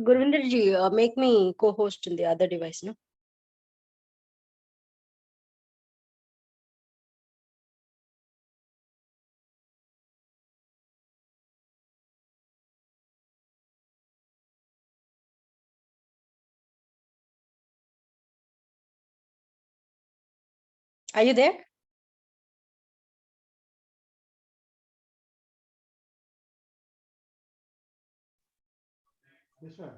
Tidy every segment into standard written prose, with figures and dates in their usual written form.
Gurvinder ji, make me co-host in the other device, no? Are you there? Yes, ma'am.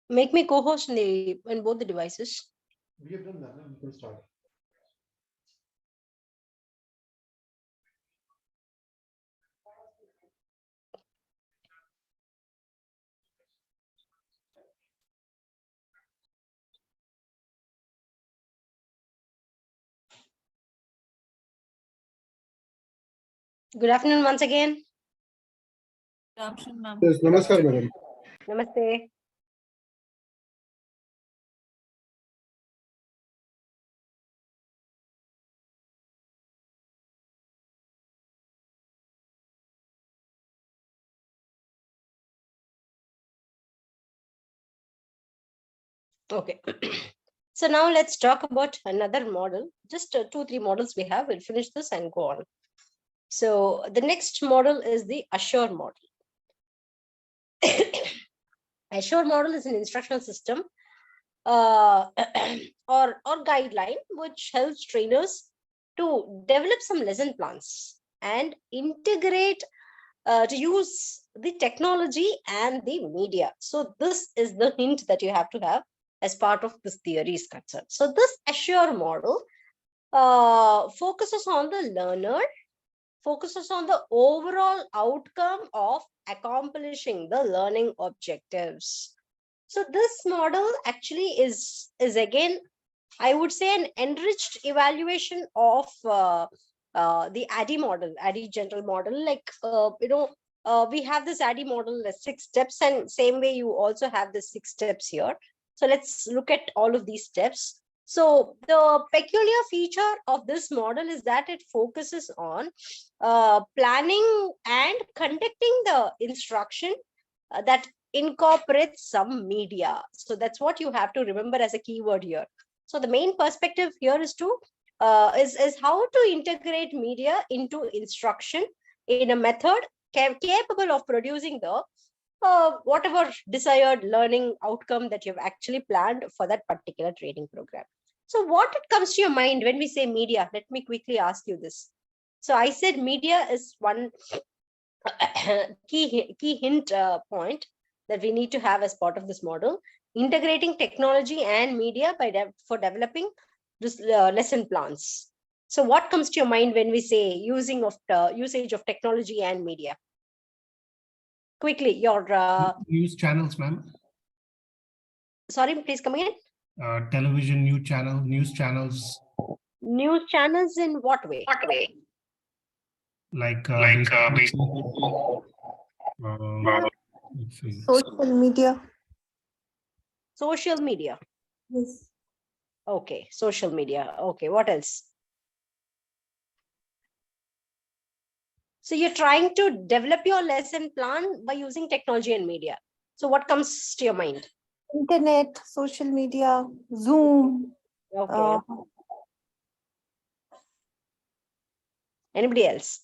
Make me co-host in both the devices. We have done that. We can start. Good afternoon once again. Good afternoon, ma'am. Yes, namaskar, madam. Namaste. Okay. So now let's talk about another model. Just 2-3 models we have. We'll finish this and go on. So the next model is the Assure model. Assure model is an instructional system or guideline which helps trainers to develop some lesson plans and integrate to use the technology and the media. So this is the hint that you have to have as part of this theory is concerned. So this Assure model focuses on the learner, focuses on the overall outcome of accomplishing the learning objectives. So this model actually is again, I would say, an enriched evaluation of the ADDIE model, ADDIE general model. Like, we have this ADDIE model as 6 steps, and same way you also have the 6 steps here. So let's look at all of these steps. So the peculiar feature of this model is that it focuses on planning and conducting the instruction that incorporates some media. So that's what you have to remember as a keyword here. So the main perspective here is to is how to integrate media into instruction in a method capable of producing the whatever desired learning outcome that you've actually planned for that particular training program. So what it comes to your mind when we say media? Let me quickly ask you this. So I said media is one key hint point that we need to have as part of this model, integrating technology and media for developing this lesson plans. So what comes to your mind when we say usage of technology and media? Quickly, your news channels, ma'am. Sorry, please come again. Television news channels. News channels in what way? Like Let's see. social media. Social media. Yes. Okay, social media. Okay, what else? So you're trying to develop your lesson plan by using technology and media. So what comes to your mind? Internet, social media, Zoom. Okay. Anybody else?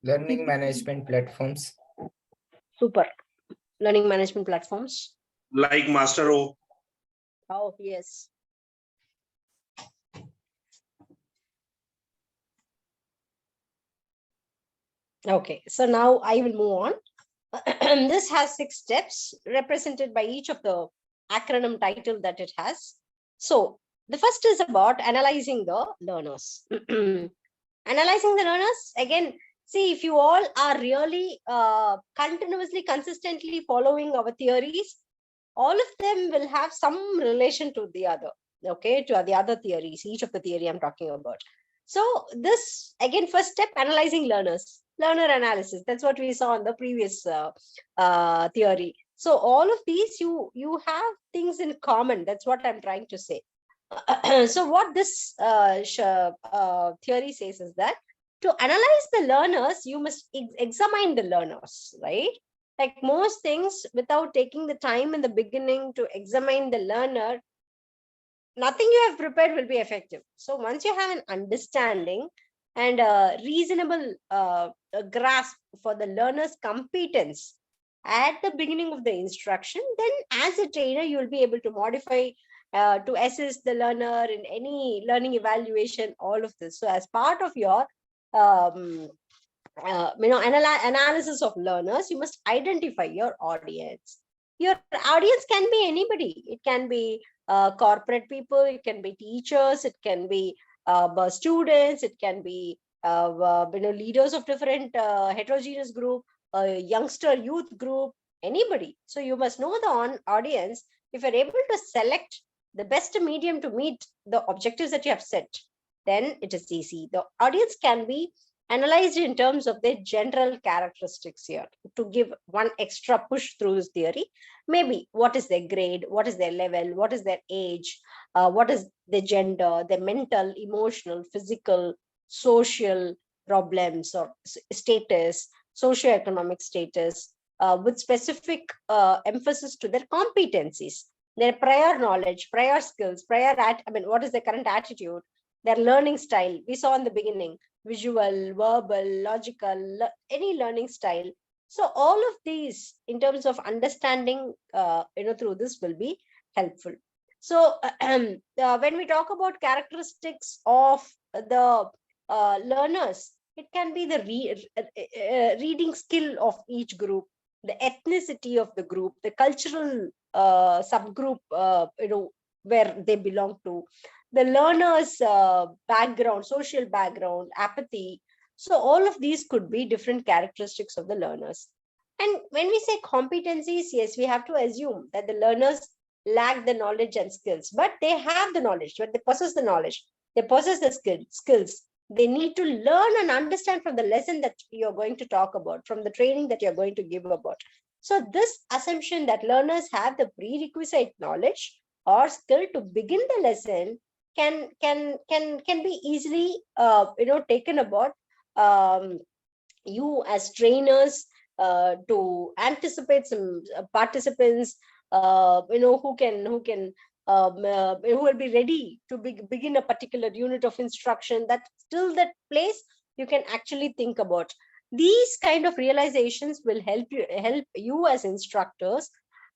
Learning management platforms. Super. Learning management platforms. Like Master O. Oh, yes. Okay, so now I will move on. This has 6 steps represented by each of the acronym title that it has. So the first is about analyzing the learners. Analyzing the learners, again, see, if you all are really continuously, consistently following our theories, all of them will have some relation to the other, okay, to the other theories, each of the theory I'm talking about. So this, again, first step, analyzing learners, learner analysis. That's what we saw in the previous theory. So all of these, you have things in common. That's what I'm trying to say. So what this theory says is that to analyze the learners, you must examine the learners, right? Like most things, without taking the time in the beginning to examine the learner, nothing you have prepared will be effective. So once you have an understanding and a reasonable a grasp for the learner's competence at the beginning of the instruction, then as a trainer, you will be able to modify to assist the learner in any learning evaluation, all of this. So as part of your um, analysis of learners, you must identify your audience. Your audience can be anybody. It can be corporate people, it can be teachers, it can be students, it can be leaders of different heterogeneous group, youngster youth group, anybody. So you must know the audience. If you're able to select the best medium to meet the objectives that you have set, then it is easy. The audience can be analyzed in terms of their general characteristics here. To give one extra push through this theory, maybe what is their grade, what is their level, what is their age, what is their gender, their mental, emotional, physical, social problems or status, socioeconomic status, with specific emphasis to their competencies, their prior knowledge, prior skills, what is their current attitude, their learning style. We saw in the beginning, visual, verbal, logical, any learning style. So all of these in terms of understanding, through this will be helpful. So when we talk about characteristics of the learners, it can be the reading skill of each group, the ethnicity of the group, the cultural subgroup, where they belong to, the learner's background, social background, apathy. So all of these could be different characteristics of the learners. And when we say competencies, yes, we have to assume that the learners lack the knowledge and skills, but they have the knowledge, but they possess the knowledge, they possess the skills. They need to learn and understand from the lesson that you're going to talk about, from the training that you're going to give about. So this assumption that learners have the prerequisite knowledge or skill to begin the lesson can be easily taken about you as trainers to anticipate some participants who will be ready to begin a particular unit of instruction. That till that place you can actually think about these kind of realizations will help you as instructors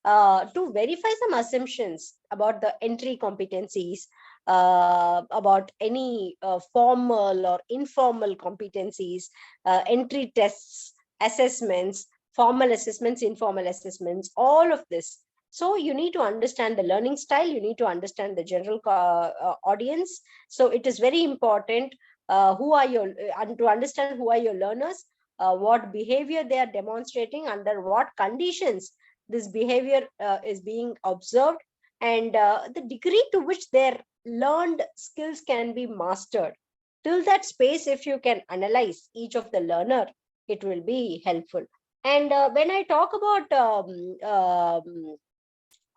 to verify some assumptions about the entry competencies, about any formal or informal competencies, entry tests, assessments, formal assessments, informal assessments, all of this. So you need to understand the learning style, you need to understand the general audience. So it is very important to understand who are your learners, what behavior they are demonstrating, under what conditions this behavior is being observed, and the degree to which their learned skills can be mastered. Till that space, if you can analyze each of the learner, it will be helpful. And when I talk about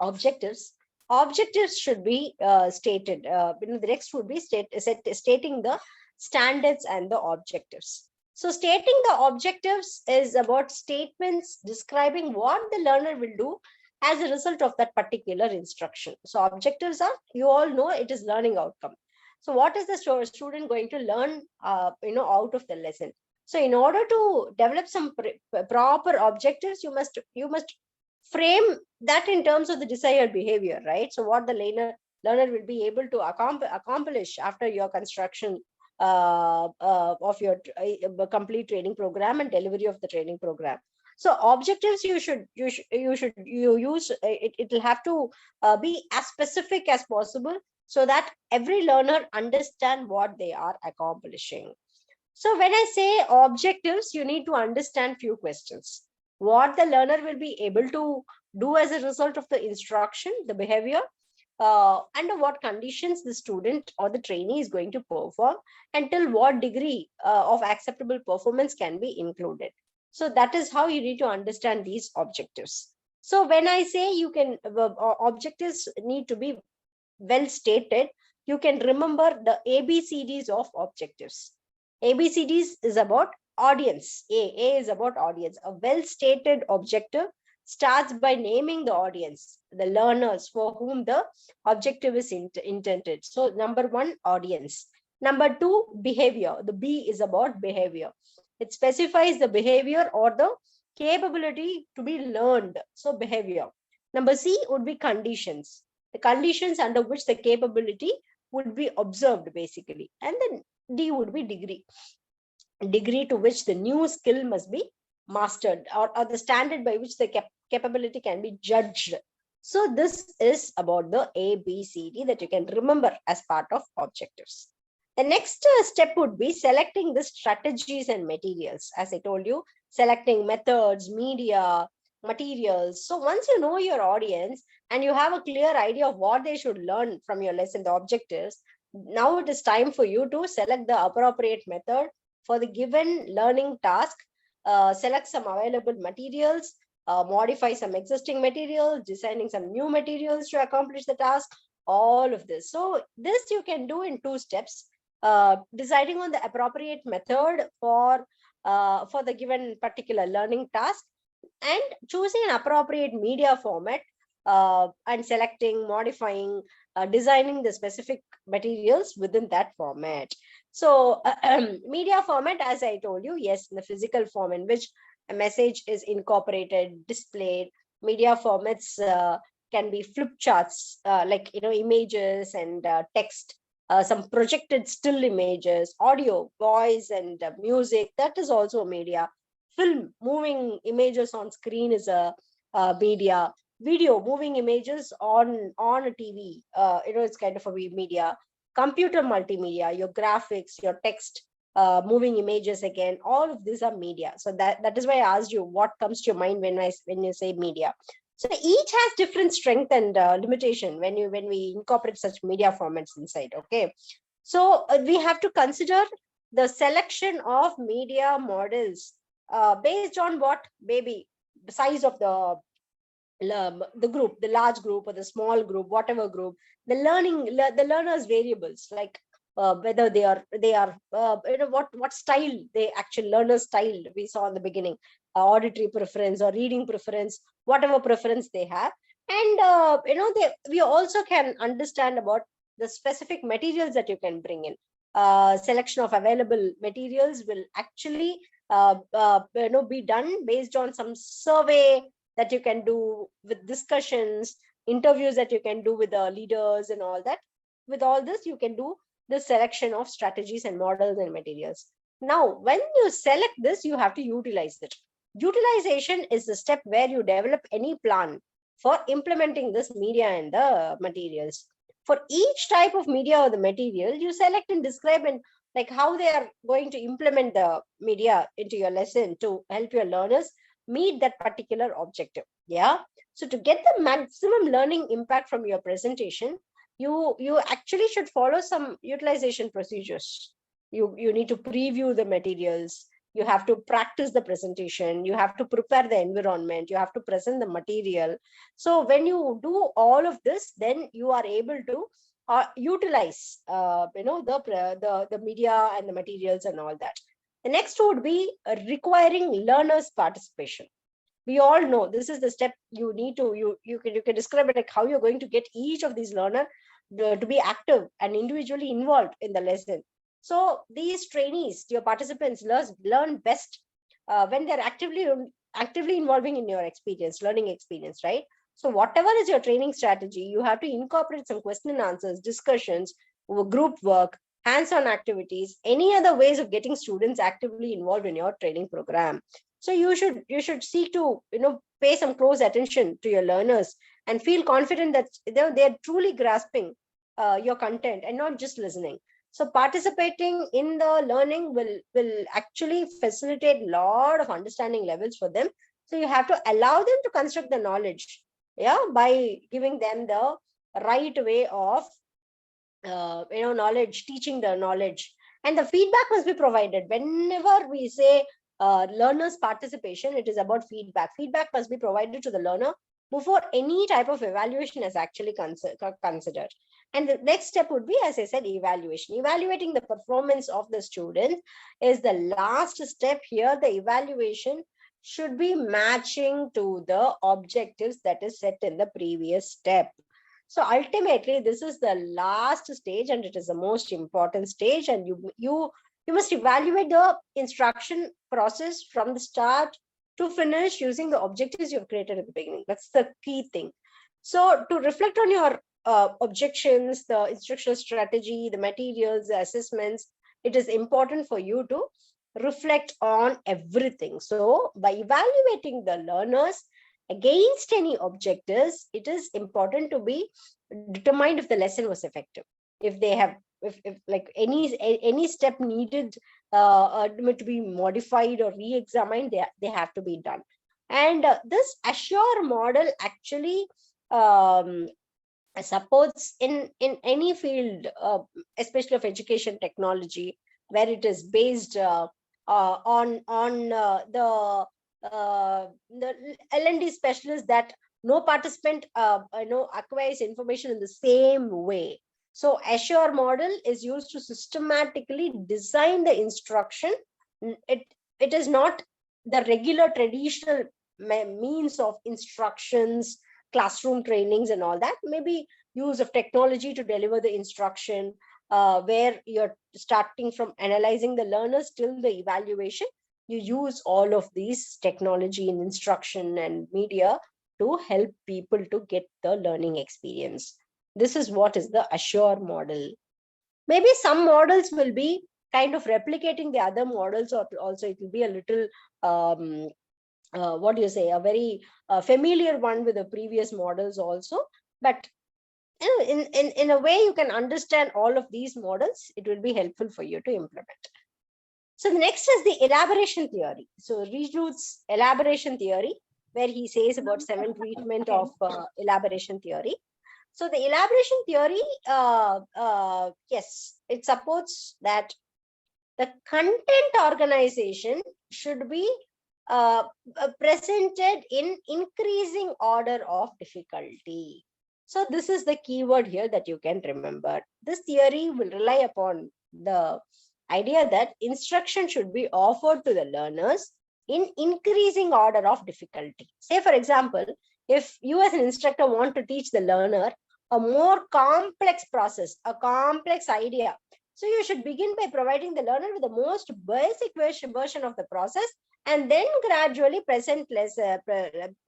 objectives should be stated. The next would be stating the standards and the objectives. So stating the objectives is about statements describing what the learner will do as a result of that particular instruction. So objectives are, you all know, it is learning outcome. So what is the student going to learn out of the lesson? So in order to develop some proper objectives, you must frame that in terms of the desired behavior, right? So what the learner will be able to accomplish after your construction of your complete training program and delivery of the training program. So objectives you use it will have to be as specific as possible, so that every learner understand what they are accomplishing. So when I say objectives, you need to understand few questions. What the learner will be able to do as a result of the instruction, the behavior, under what conditions the student or the trainee is going to perform, until what degree of acceptable performance can be included. So that is how you need to understand these objectives. So when I say objectives need to be well stated, you can remember the ABCDs of objectives. ABCDs is about audience. A is about audience. A well-stated objective starts by naming the audience, the learners for whom the objective is intended. So number one, audience. Number two, behavior. The B is about behavior. It specifies the behavior or the capability to be learned. So behavior. Number C would be conditions. The conditions under which the capability would be observed basically. And then D would be degree to which the new skill must be mastered, or the standard by which the capability can be judged. So this is about the ABCD that you can remember as part of objectives. The next step would be selecting the strategies and materials. As I told you, selecting methods, media, materials. So once you know your audience and you have a clear idea of what they should learn from your lesson, the objectives, now it is time for you to select the appropriate method for the given learning task. Select some available materials, modify some existing materials, designing some new materials to accomplish the task, all of this. So this you can do in 2 steps. Deciding on the appropriate method for the given particular learning task, and choosing an appropriate media format, and selecting, modifying, designing the specific materials within that format. So media format, as I told you, yes, in the physical form in which a message is incorporated, displayed. Media formats can be flip charts, like images and text, some projected still images, audio, voice, and music. That is also a media. Film, moving images on screen is a media. Video, moving images on a TV, it's kind of a media. Computer multimedia, your graphics, your text, moving images, again, all of these are media. So that is why I asked you what comes to your mind when you say media. So each has different strength and limitation when we incorporate such media formats inside. Okay, so we have to consider the selection of media models based on what, maybe the size of the group, the large group or the small group, whatever group, the learners variables, like whether they are what style they actually learner style we saw in the beginning, auditory preference or reading preference, whatever preference they have. And we also can understand about the specific materials that you can bring in. Selection of available materials will actually be done based on some survey that you can do, with discussions, interviews that you can do with the leaders and all that. With all this, you can do the selection of strategies and models and materials. Now, when you select this, you have to utilize it. Utilization is the step where you develop any plan for implementing this media and the materials. For each type of media or the material, you select and describe and like how they are going to implement the media into your lesson to help your learners meet that particular objective. Yeah. So to get the maximum learning impact from your presentation, you actually should follow some utilization procedures. You need to preview the materials. You have to practice the presentation. You have to prepare the environment. You have to present the material. So when you do all of this, then you are able to utilize the media and the materials and all that. The next would be requiring learners' participation. We all know this is the step you need to, you can describe it like how you're going to get each of these learners to be active and individually involved in the lesson. So these trainees, your participants, learn best when they're actively involving in your experience, learning experience, right? So whatever is your training strategy, you have to incorporate some question and answers, discussions, group work, hands-on activities, any other ways of getting students actively involved in your training program. So you should seek to pay some close attention to your learners and feel confident that they're truly grasping your content and not just listening. So participating in the learning will actually facilitate a lot of understanding levels for them. So you have to allow them to construct the knowledge, by giving them the right way of knowledge, teaching the knowledge. And the feedback must be provided. Whenever we say learners participation, it is about feedback. Feedback must be provided to the learner before any type of evaluation is actually considered. And the next step would be, as I said, evaluation. Evaluating the performance of the student is the last step here. The evaluation should be matching to the objectives that is set in the previous step. So ultimately, this is the last stage, and it is the most important stage. And you must evaluate the instruction process from the start to finish using the objectives you've created at the beginning. That's the key thing. So to reflect on your objections, the instructional strategy, the materials, the assessments, it is important for you to reflect on everything. So by evaluating the learners against any objectives, it is important to be determined if the lesson was effective. If they have, if like any step needed to be modified or re-examined, they have to be done. And this assure model actually supports in any field, especially of education technology, where it is based on the L&D specialist, that no participant acquires information in the same way. So assure model is used to systematically design the instruction. It is not the regular traditional means of instructions, classroom trainings and all that. Maybe use of technology to deliver the instruction, where you're starting from analyzing the learners till the evaluation. You use all of these technology and instruction and media to help people to get the learning experience. This is what is the assure model. Maybe some models will be kind of replicating the other models, or also it will be a little what do you say, a very familiar one with the previous models also. But in a way you can understand all of these models, it will be helpful for you to implement. So the next is the elaboration theory. So Rijnoud's elaboration theory, where he says about 7 treatment of elaboration theory. So the elaboration theory, yes, it supports that the content organization should be presented in increasing order of difficulty. So this is the keyword here that you can remember. This theory will rely upon the idea that instruction should be offered to the learners in increasing order of difficulty. Say, for example, if you as an instructor want to teach the learner a more complex process, a complex idea, so you should begin by providing the learner with the most basic version of the process, and then gradually present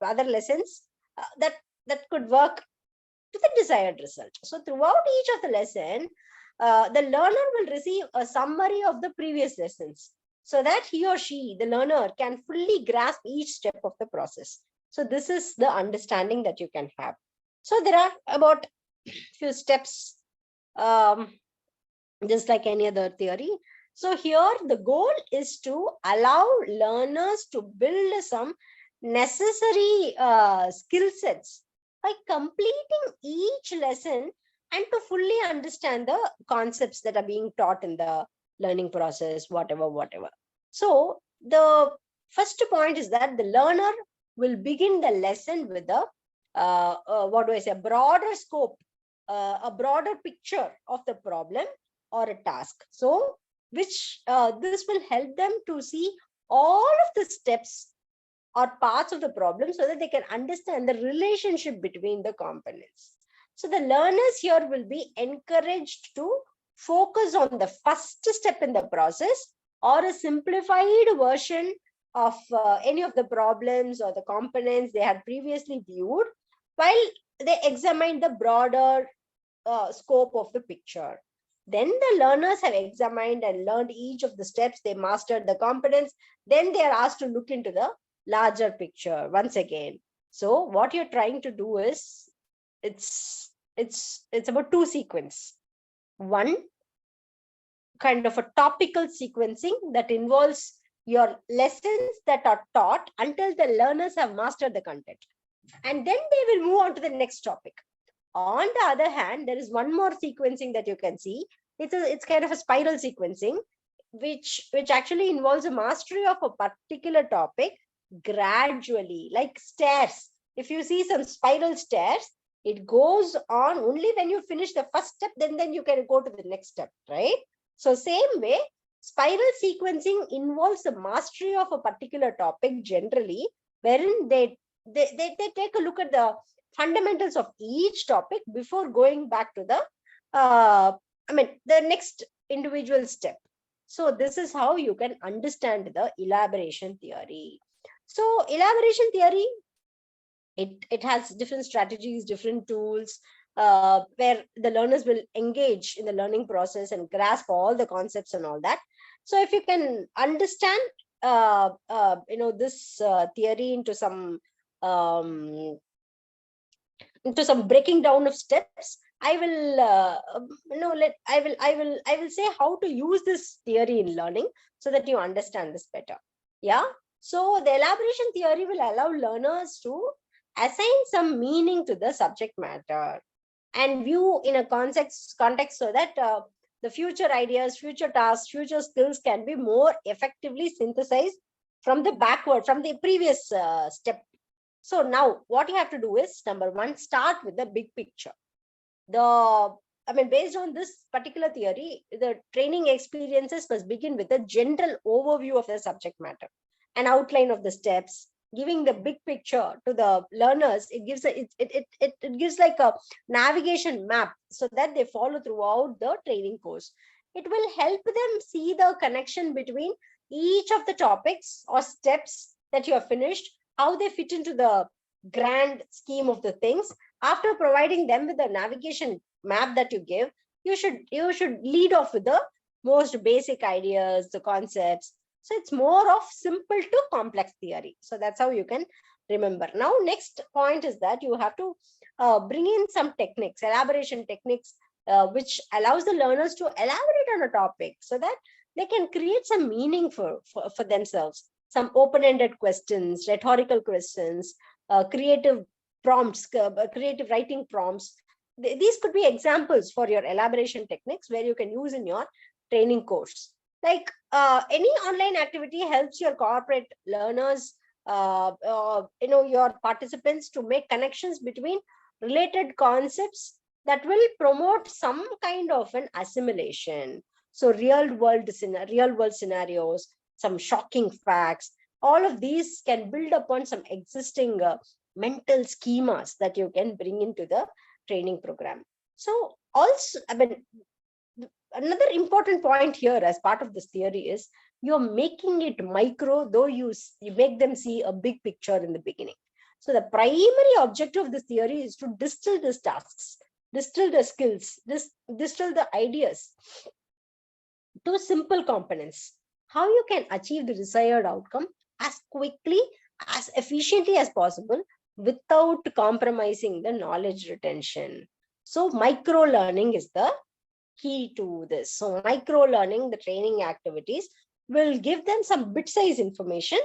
other lessons that could work to the desired result. So throughout each of the lesson, the learner will receive a summary of the previous lessons, so that he or she, the learner, can fully grasp each step of the process. So this is the understanding that you can have. So there are about few steps, just like any other theory. So here the goal is to allow learners to build some necessary skill sets by completing each lesson, and to fully understand the concepts that are being taught in the learning process, whatever. So the first point is that the learner will begin the lesson with a broader scope, a broader picture of the problem or a task. So which this will help them to see all of the steps or parts of the problem, so that they can understand the relationship between the components. So the learners here will be encouraged to focus on the first step in the process, or a simplified version of any of the problems or the components they had previously viewed, while they examine the broader scope of the picture. Then the learners have examined and learned each of the steps, they mastered the components, then they are asked to look into the larger picture once again. So what you're trying to do is, it's about 2 sequence. One, kind of a topical sequencing that involves your lessons that are taught until the learners have mastered the content, and then they will move on to the next topic. On the other hand, there is one more sequencing that you can see. It's kind of a spiral sequencing, which actually involves a mastery of a particular topic gradually, like stairs. If you see some spiral stairs, It goes on only when you finish the first step, then you can go to the next step, right? So same way, spiral sequencing involves the mastery of a particular topic generally, wherein they take a look at the fundamentals of each topic before going back to the the next individual step. So this is how you can understand the elaboration theory. So elaboration theory, it has different strategies, different tools, where the learners will engage in the learning process and grasp all the concepts and all that. So if you can understand this theory into some breaking down of steps, I will I will say how to use this theory in learning so that you understand this better. Yeah. So the elaboration theory will allow learners to assign some meaning to the subject matter and view in a context so that the future ideas, future tasks, future skills can be more effectively synthesized from the previous step. So now what you have to do is, number one, start with the big picture. Based on this particular theory, the training experiences must begin with a general overview of the subject matter, an outline of the steps, giving the big picture to the learners. It gives like a navigation map so that they follow throughout the training course. It will help them see the connection between each of the topics or steps that you have finished, how they fit into the grand scheme of the things. After providing them with the navigation map that you give, you should lead off with the most basic ideas, the concepts. So it's more of simple to complex theory. So that's how you can remember. Now, next point is that you have to bring in some techniques, elaboration techniques, which allows the learners to elaborate on a topic so that they can create some meaning for themselves. Some open-ended questions, rhetorical questions, creative prompts, creative writing prompts. These could be examples for your elaboration techniques where you can use in your training course. Like any online activity helps your corporate learners, your participants, to make connections between related concepts that will promote some kind of an assimilation. So real world scenarios, some shocking facts, all of these can build upon some existing mental schemas that you can bring into the training program. So also, another important point here as part of this theory is you're making it micro, though you make them see a big picture in the beginning. So the primary objective of this theory is to distill these tasks, distill the skills, distill the ideas to simple components. How you can achieve the desired outcome as quickly, as efficiently as possible without compromising the knowledge retention. So micro learning is the key to this. So micro learning, the training activities, will give them some bit-size information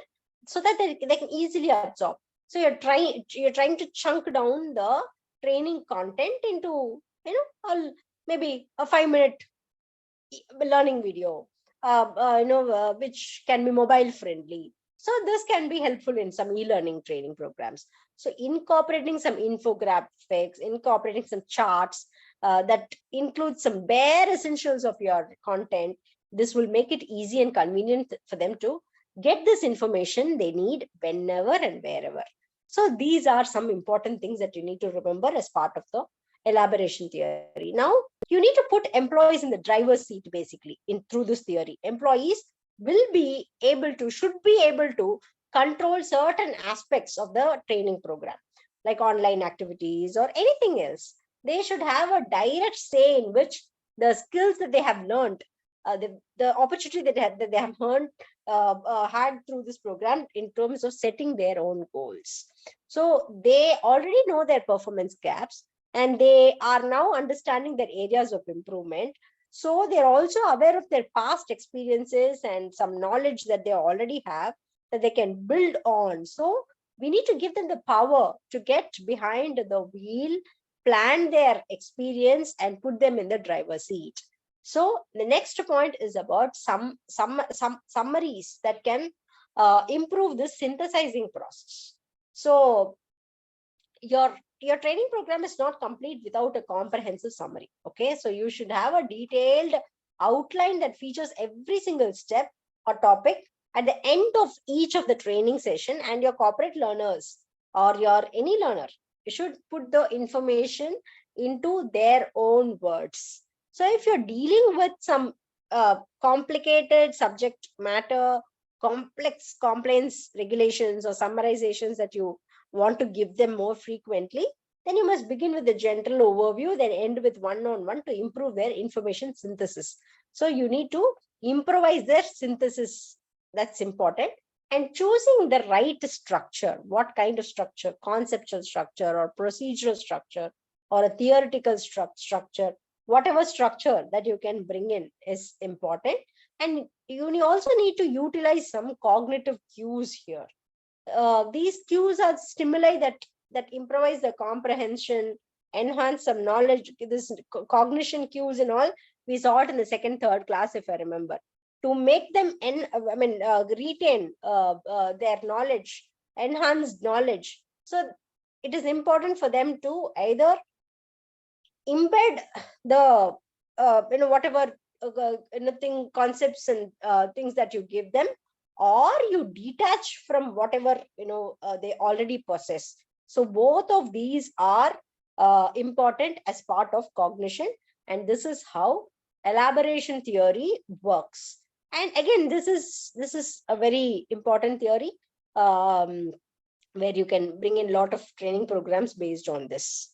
so that they can easily absorb. So you're trying to chunk down the training content into maybe a 5-minute learning video, which can be mobile friendly. So this can be helpful in some e-learning training programs. So incorporating some infographics, incorporating some charts that include some bare essentials of your content. This will make it easy and convenient for them to get this information they need whenever and wherever. So these are some important things that you need to remember as part of the elaboration theory. Now, you need to put employees in the driver's seat, basically, through this theory. Employees should be able to control certain aspects of the training program, like online activities or anything else. They should have a direct say in which the skills that they have learned, the opportunity that they have learned, had through this program in terms of setting their own goals. So they already know their performance gaps, and they are now understanding their areas of improvement. So they're also aware of their past experiences and some knowledge that they already have that they can build on. So we need to give them the power to get behind the wheel, plan their experience, and put them in the driver's seat. So the next point is about some summaries that can improve the synthesizing process. So your your training program is not complete without a comprehensive summary. Okay, so you should have a detailed outline that features every single step or topic at the end of each of the training session, and your corporate learners or your any learner, you should put the information into their own words. So if you're dealing with some complicated subject matter, complex complaints, regulations, or summarizations that you want to give them more frequently, then you must begin with a gentle overview, then end with one-on-one to improve their information synthesis. So you need to improvise their synthesis. That's important. And choosing the right structure, what kind of structure, conceptual structure or procedural structure or a theoretical structure, whatever structure that you can bring in is important. And you also need to utilize some cognitive cues here. These cues are stimuli that improvise the comprehension, enhance some knowledge. This cognition cues and all, we saw it in the second, third class, if I remember. To make them retain their knowledge, enhanced knowledge. So it is important for them to either embed the whatever concepts and things that you give them, or you detach from whatever they already possess. So both of these are important as part of cognition, and this is how elaboration theory works. And again, this is a very important theory, where you can bring in a lot of training programs based on this.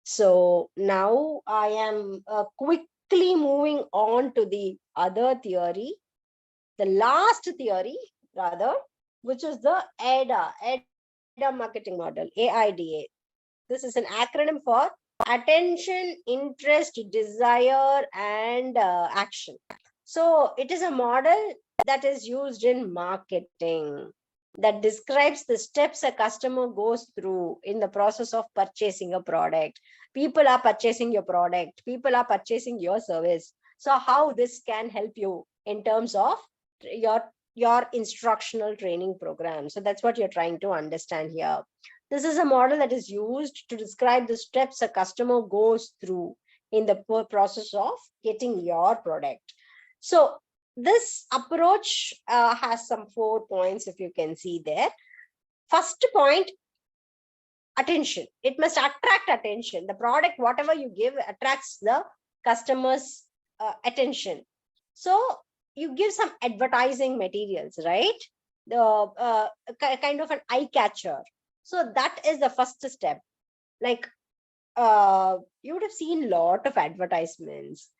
So now I am quickly moving on to the other theory, the last theory rather, which is the AIDA marketing model, AIDA. This is an acronym for attention, interest, desire, and action. So it is a model that is used in marketing that describes the steps a customer goes through in the process of purchasing a product. People are purchasing your product, people are purchasing your service. So how this can help you in terms of your instructional training program. So that's what you're trying to understand here. This is a model that is used to describe the steps a customer goes through in the process of getting your product. So this approach has some 4 points, if you can see there. First point, attention. It must attract attention. The product, whatever you give, attracts the customer's attention. So you give some advertising materials, right? The kind of an eye catcher. So that is the first step. Like you would have seen a lot of advertisements,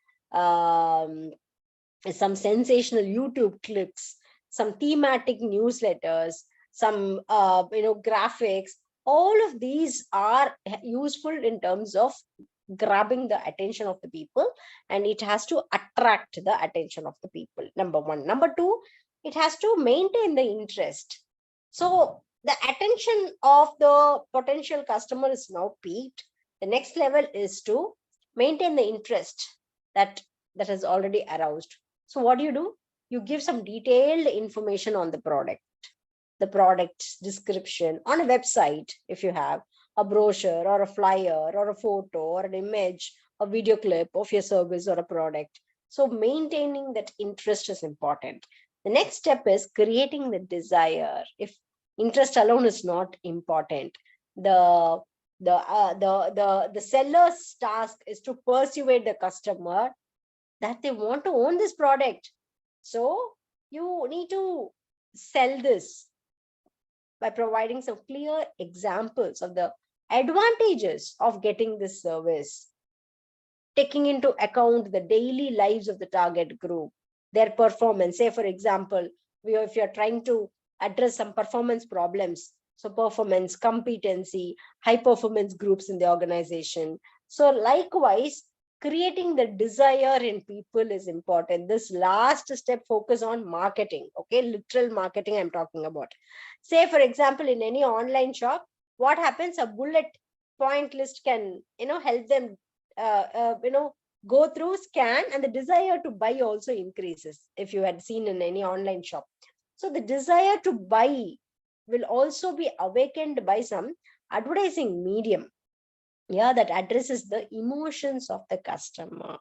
some sensational YouTube clips, some thematic newsletters, some graphics. All of these are useful in terms of grabbing the attention of the people, and it has to attract the attention of the people. Number one. Number two, it has to maintain the interest. So the attention of the potential customer is now peaked. The next level is to maintain the interest that has already aroused. So what do? You give some detailed information on the product description on a website, if you have a brochure or a flyer or a photo or an image, a video clip of your service or a product. So maintaining that interest is important. The next step is creating the desire. If interest alone is not important, the seller's task is to persuade the customer that they want to own this product. So you need to sell this by providing some clear examples of the advantages of getting this service, taking into account the daily lives of the target group, their performance. Say, for example, if you're trying to address some performance problems, so performance, competency, high performance groups in the organization. So likewise, creating the desire in people is important. This last step focus on marketing. Okay, literal marketing I'm talking about. Say, for example, in any online shop, what happens? A bullet point list can help them go through, scan, and the desire to buy also increases, if you had seen in any online shop. So the desire to buy will also be awakened by some advertising medium. Yeah, that addresses the emotions of the customer.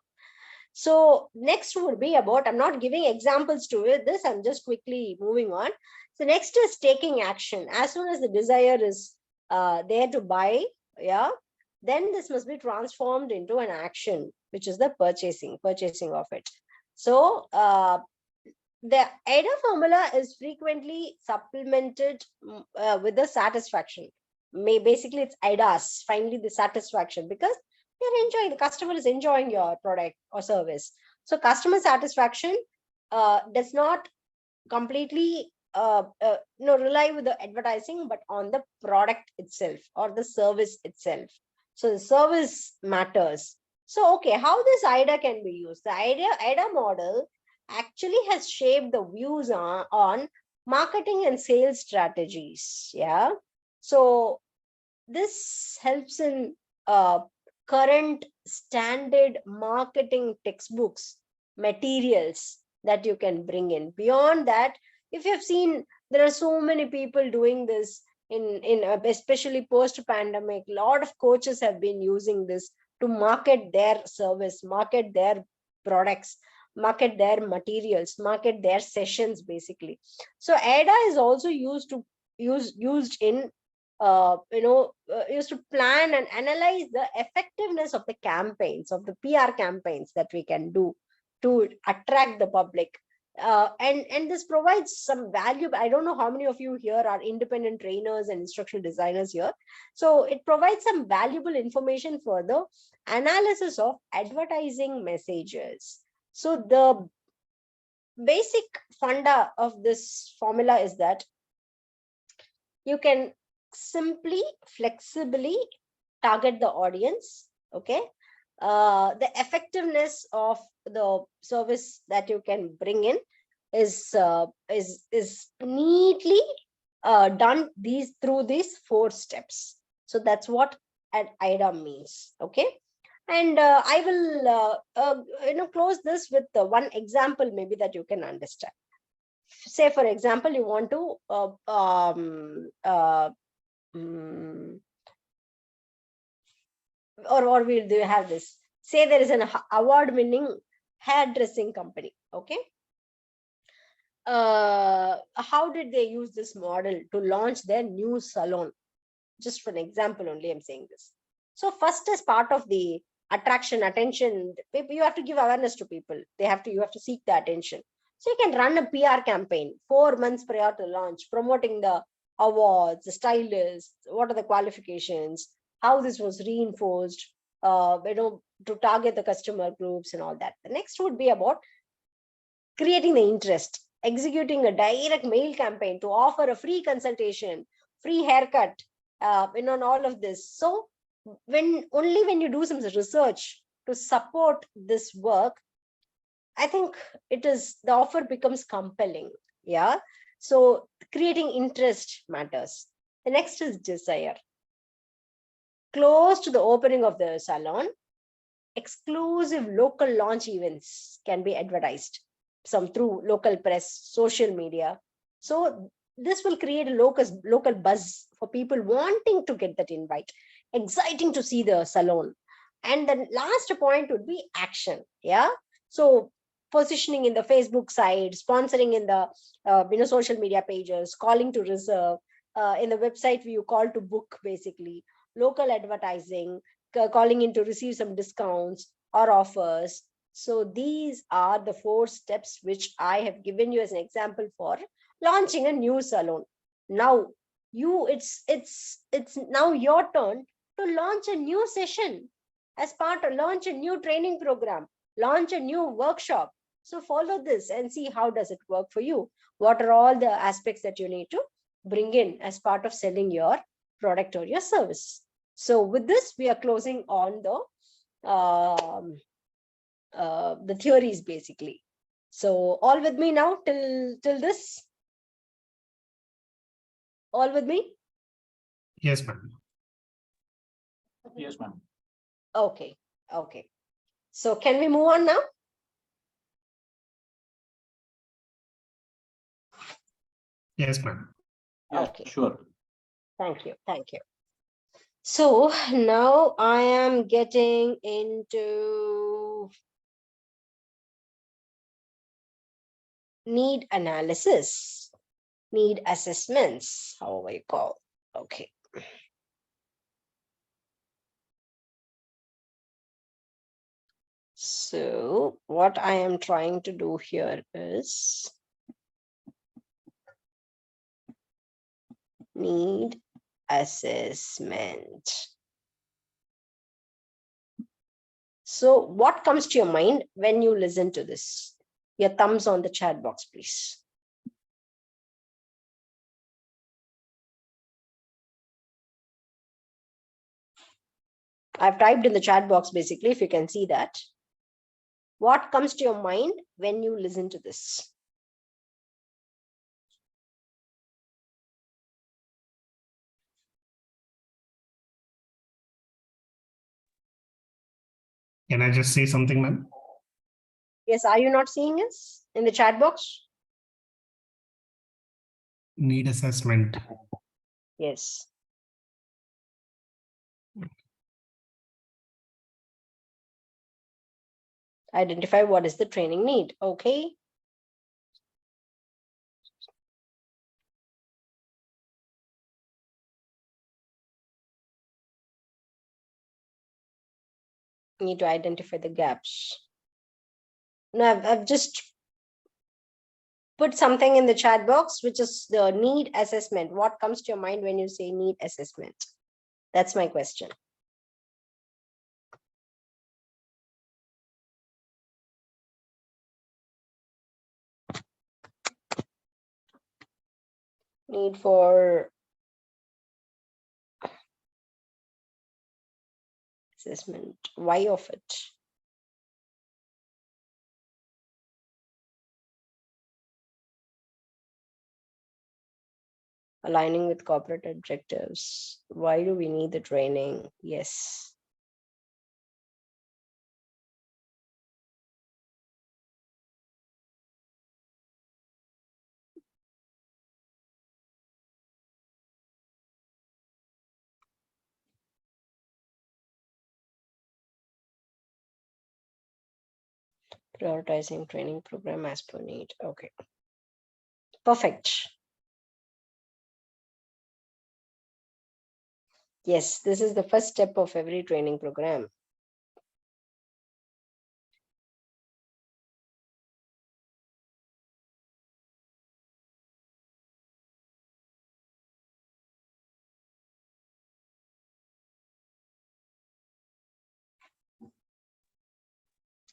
So next would be about, I'm not giving examples to it, this, I'm just quickly moving on. So next is taking action. As soon as the desire is there to buy, yeah, then this must be transformed into an action, which is the purchasing of it. So the AIDA formula is frequently supplemented with the satisfaction. Basically, it's AIDAS, finally the satisfaction, because they're enjoying, the customer is enjoying your product or service. So customer satisfaction does not completely rely with the advertising, but on the product itself or the service itself. So the service matters. So okay, how this AIDA can be used? The AIDA model actually has shaped the views on marketing and sales strategies. Yeah. So this helps in current standard marketing textbooks, materials that you can bring in. Beyond that, if you've seen, there are so many people doing this in especially post pandemic. A lot of coaches have been using this to market their service, market their products, market their materials, market their sessions, basically. So AIDA is also used in used to plan and analyze the effectiveness of the campaigns, of the PR campaigns that we can do to attract the public. And this provides some value. I don't know how many of you here are independent trainers and instructional designers here. So it provides some valuable information for the analysis of advertising messages. So the basic funda of this formula is that you can simply, flexibly target the audience. Okay. The effectiveness of the service that you can bring in is neatly done through these 4 steps. So that's what an AIDA means. Okay. And I will close this with one example maybe that you can understand. Say for example, you want to or we do have this, say there is an award winning hairdressing company. Okay. How did they use this model to launch their new salon? Just for an example only, I'm saying this. So first, as part of the attention, you have to give awareness to people. You have to seek the attention. So you can run a PR campaign 4 months prior to launch, promoting the awards, the stylists, what are the qualifications, how this was reinforced, to target the customer groups and all that. The next would be about creating the interest, executing a direct mail campaign to offer a free consultation, free haircut, on all of this. So when you do some research to support this work, I think the offer becomes compelling. Yeah. So creating interest matters. The next is desire. Close to the opening of the salon, exclusive local launch events can be advertised, some through local press, social media. So this will create a local buzz for people wanting to get that invite, exciting to see the salon. And the last point would be action. Yeah. So positioning in the Facebook side, sponsoring in the social media pages, calling to reserve, in the website you call to book, basically local advertising, calling in to receive some discounts or offers. So these are the 4 steps which I have given you as an example for launching a new salon. Now it's now your turn to launch a new session, launch a new training program, launch a new workshop. So follow this and see how does it work for you. What are all the aspects that you need to bring in as part of selling your product or your service. So with this, we are closing on the theories, basically. So all with me now till this? All with me? Yes, ma'am. Yes, ma'am. Okay. Okay. So can we move on now? Yes, ma'am. Yeah, Okay. sure. Thank you. Thank you. So now I am getting into need analysis, need assessments, however you call. Okay. So what I am trying to do here is need assessment. So what comes to your mind when you listen to this? Your thumbs on the chat box, please. I've typed in the chat box basically, if you can see that. What comes to your mind when you listen to this? Can I just say something, ma'am? Yes, are you not seeing us in the chat box? Need assessment. Yes. Identify what is the training need. Okay. Need to identify the gaps. Now I've just put something in the chat box, which is the need assessment. What comes to your mind when you say need assessment? That's my question. Need for assessment. Why of it? Aligning with corporate objectives. Why do we need the training? Yes. Prioritizing training program as per need. Okay. Perfect. Yes, this is the first step of every training program.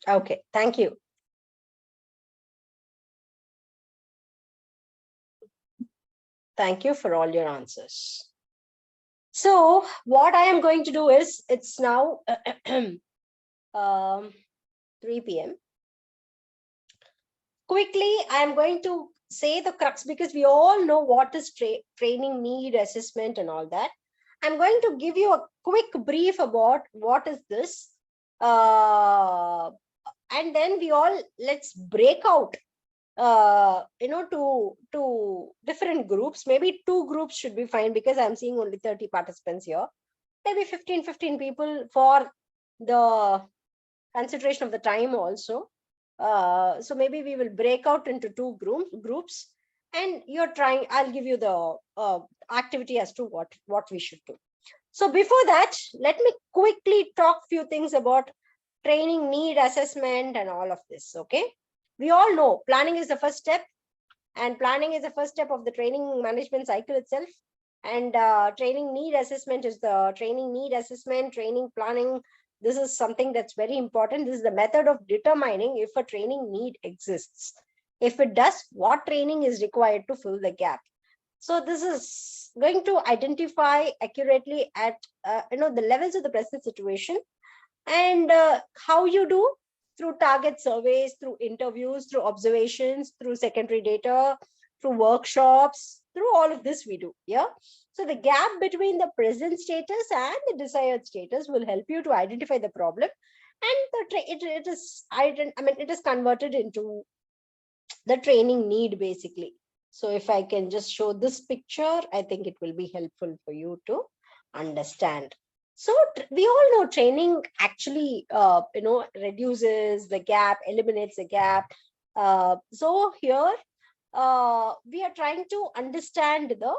Okay, thank you. Thank you for all your answers. So what I am going to do is, it's now 3 p.m. Quickly, I am going to say the crux, because we all know what is training need assessment and all that. I'm going to give you a quick brief about what is this. And then let's break out to different groups. Maybe 2 groups should be fine, because I'm seeing only 30 participants here. Maybe 15 people for the consideration of the time also. So maybe we will break out into 2 groups, and I'll give you the activity as to what we should do. So before that, let me quickly talk few things about training need assessment and all of this. Okay, we all know planning is the first step, and planning is the first step of the training management cycle itself. And training need assessment is the training planning. This is something that's very important. This is the method of determining if a training need exists. If it does, what training is required to fill the gap. So this is going to identify accurately at the levels of the present situation, and how you do through target surveys, through interviews, through observations, through secondary data, through workshops, through all of this we do. Yeah. So the gap between the present status and the desired status will help you to identify the problem, and it is converted into the training need basically. So if I can just show this picture, I think it will be helpful for you to understand. So we all know training actually, reduces the gap, eliminates the gap. So here we are trying to understand the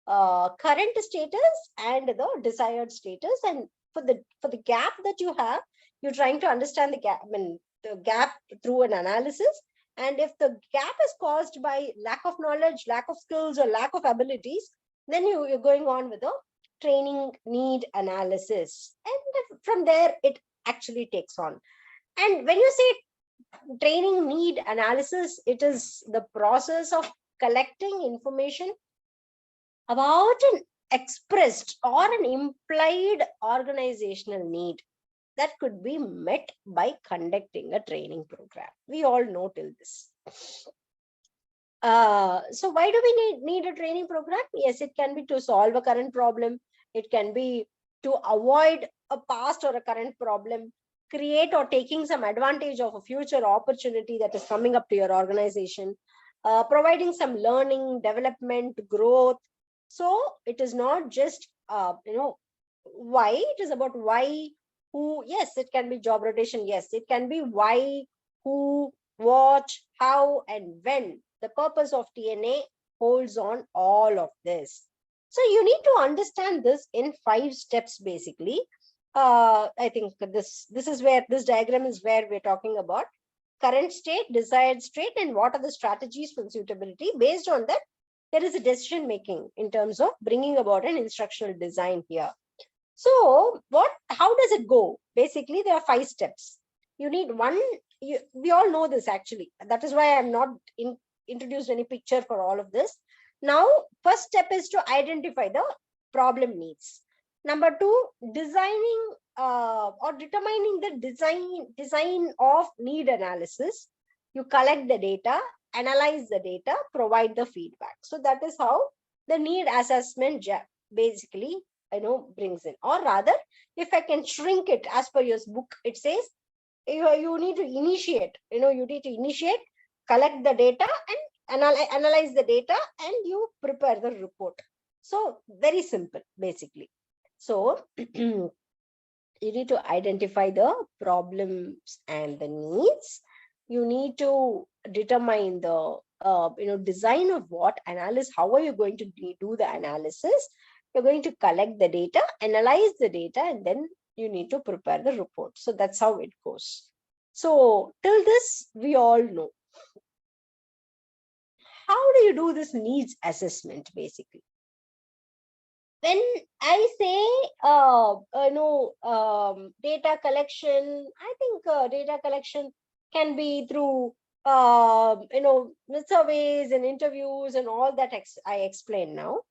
current status and the desired status, and for the gap that you have, you're trying to understand the gap. I mean, the gap through an analysis. And if the gap is caused by lack of knowledge, lack of skills, or lack of abilities, then you're going on with a training need analysis, and from there it actually takes on. And when you say training need analysis, it is the process of collecting information about an expressed or an implied organizational need that could be met by conducting a training program. We all know till this. So why do we need a training program? Yes, it can be to solve a current problem. It can be to avoid a past or a current problem, create or taking some advantage of a future opportunity that is coming up to your organization, providing some learning, development, growth. So it is not just, why, it is about why, who. Yes, it can be job rotation. Yes, it can be why, who, what, how, and when. The purpose of TNA holds on all of this. So you need to understand this in 5 steps, basically. I think this is where this diagram is where we're talking about current state, desired state, and what are the strategies for suitability. Based on that, there is a decision making in terms of bringing about an instructional design here. So how does it go? Basically, there are 5 steps. You need one. We all know this actually. That is why I'm not introduced any picture for all of this. Now, first step is to identify the problem needs. Number 2, designing or determining the design of need analysis. You collect the data, analyze the data, provide the feedback. So that is how the need assessment basically brings in. Or rather, if I can shrink it, as per your book, it says you need to initiate, collect the data and analyze the data, and you prepare the report. So very simple, basically. So you need to identify the problems and the needs. You need to determine the design of what analysis. How are you going to do the analysis? You're going to collect the data, analyze the data, and then you need to prepare the report. So that's how it goes. So till this, we all know. How do you do this needs assessment, basically? When I say, data collection, I think data collection can be through, surveys and interviews and all that I explained now.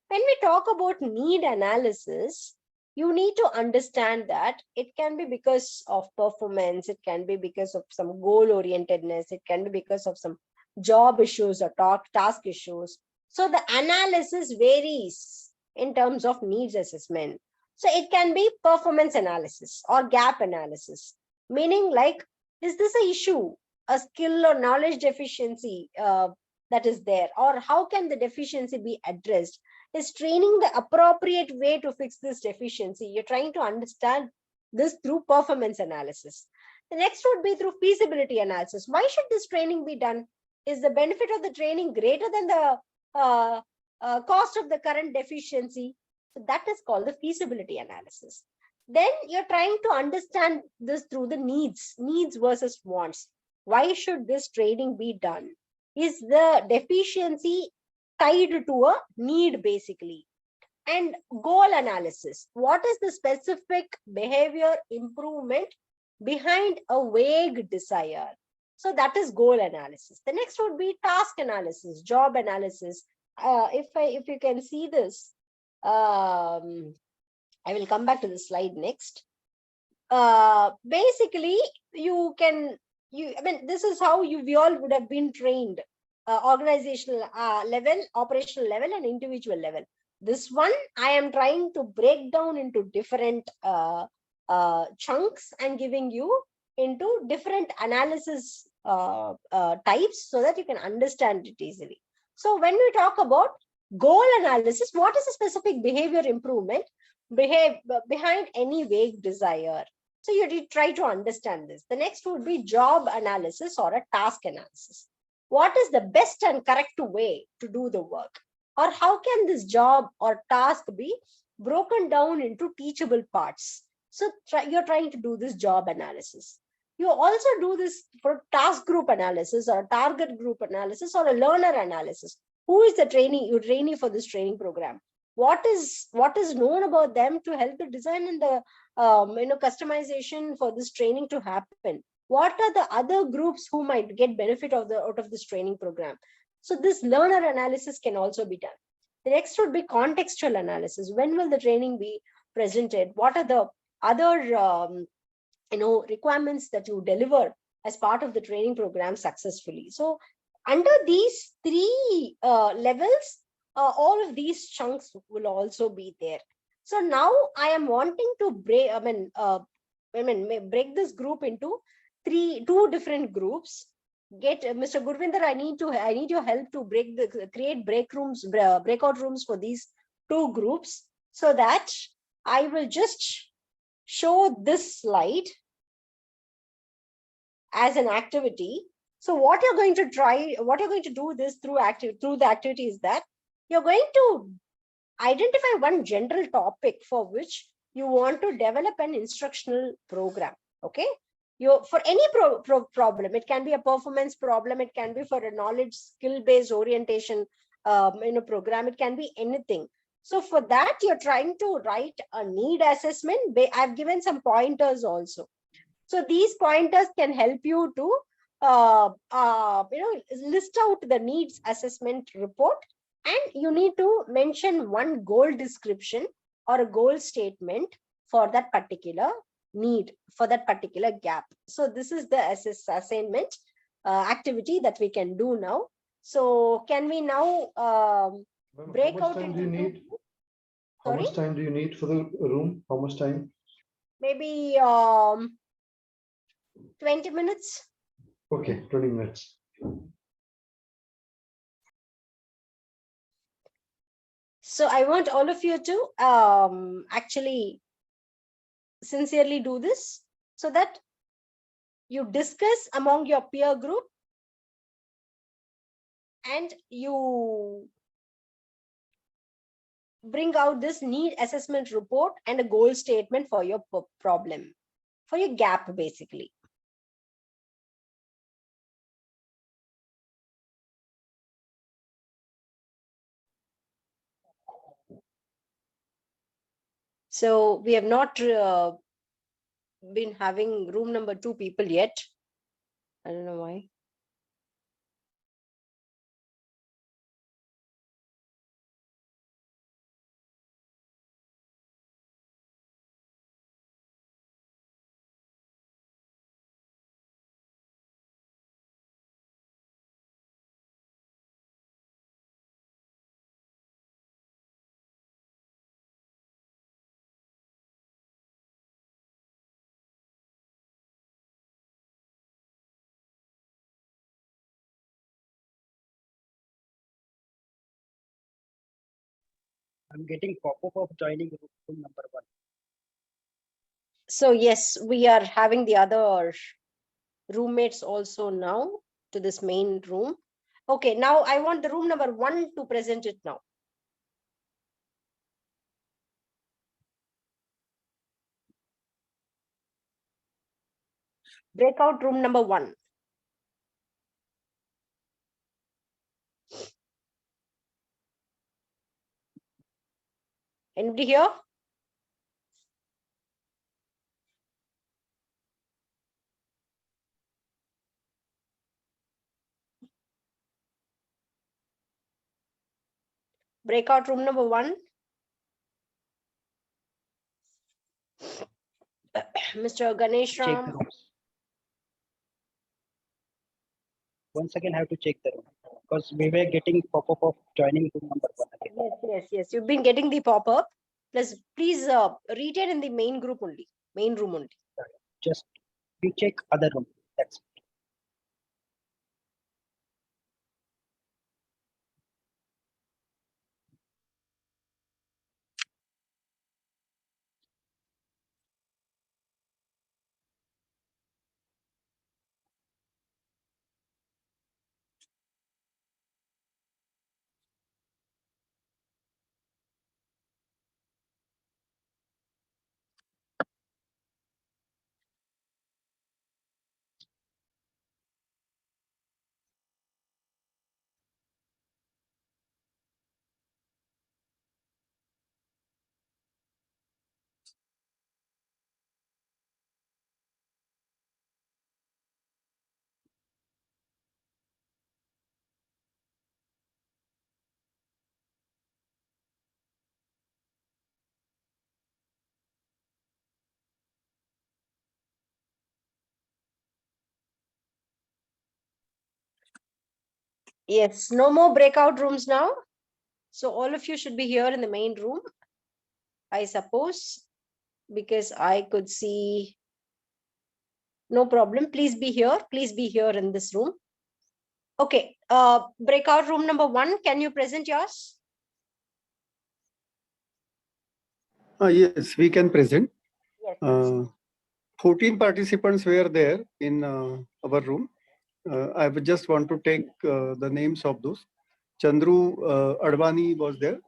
When we talk about need analysis, you need to understand that it can be because of performance, it can be because of some goal-orientedness, it can be because of some job issues or task issues. So the analysis varies in terms of needs assessment. So it can be performance analysis or gap analysis, meaning like, is this an issue, a skill or knowledge deficiency that is there, or how can the deficiency be addressed? Is training the appropriate way to fix this deficiency? You're trying to understand this through performance analysis. The next would be through feasibility analysis. Why should this training be done? Is the benefit of the training greater than the cost of the current deficiency? So that is called the feasibility analysis. Then you're trying to understand this through the needs versus wants. Why should this training be done? Is the deficiency tied to a need, basically? And goal analysis. What is the specific behavior improvement behind a vague desire? So that is goal analysis. The next would be task analysis, job analysis. If you can see this, I will come back to the slide next. Basically, this is how we all would have been trained, organizational level, operational level, and individual level. This one, I am trying to break down into different chunks and giving you into different analysis types so that you can understand it easily. So when we talk about goal analysis, what is a specific behavior improvement? behind any vague desire. So you try to understand this. The next would be job analysis or a task analysis. What is the best and correct way to do the work? Or how can this job or task be broken down into teachable parts? So you're trying to do this job analysis. You also do this for task group analysis or target group analysis or a learner analysis. Who is the trainee for this training program? What is known about them to help the design and the customization for this training to happen? What are the other groups who might get benefit out of this training program? So this learner analysis can also be done. The next would be contextual analysis. When will the training be presented? What are the other requirements that you deliver as part of the training program successfully? So under these three levels, all of these chunks will also be there. So now I am wanting to break this group into two different groups. Get Mr. Gurvinder, I need your help to create breakout rooms for these two groups, so that I will just show this slide as an activity. So what you're going to do this through the activity is that you're going to identify one general topic for which you want to develop an instructional program. Okay, for any problem, it can be a performance problem, it can be for a knowledge skill based orientation program, it can be anything. So for that, you're trying to write a need assessment. I've given some pointers also. So these pointers can help you to list out the needs assessment report, and you need to mention one goal description or a goal statement for that particular need, for that particular gap. So this is the assignment activity that we can do now. So can we now break out into two? How much time do you need for the room? How much time? Maybe 20 minutes. Okay, 20 minutes. So I want all of you to actually sincerely do this, so that you discuss among your peer group and you bring out this need assessment report and a goal statement for your problem, for your gap basically. So we have not been having room number 2 people yet. I don't know why. I'm getting pop-up of joining room number 1. So yes, we are having the other roommates also now to this main room. Okay, now I want the room number 1 to present it now. Breakout room number 1. Anybody here? Breakout room number 1. Mr. Ganesh Check the Ram. rooms. Once again, I have to check the room because we were getting pop-up of joining room number 1 again. Yes. You've been getting the pop-up. Please retain in the main group only, main room only. Just you check other room. That's it. Yes, no more breakout rooms now. So all of you should be here in the main room, I suppose, because I could see no problem. Please be here. Please be here in this room. Okay. Breakout room number 1. Can you present yours? Yes, we can present. Yes. 14 participants were there in our room. I would just want to take the names of those. Chandru Advani was there.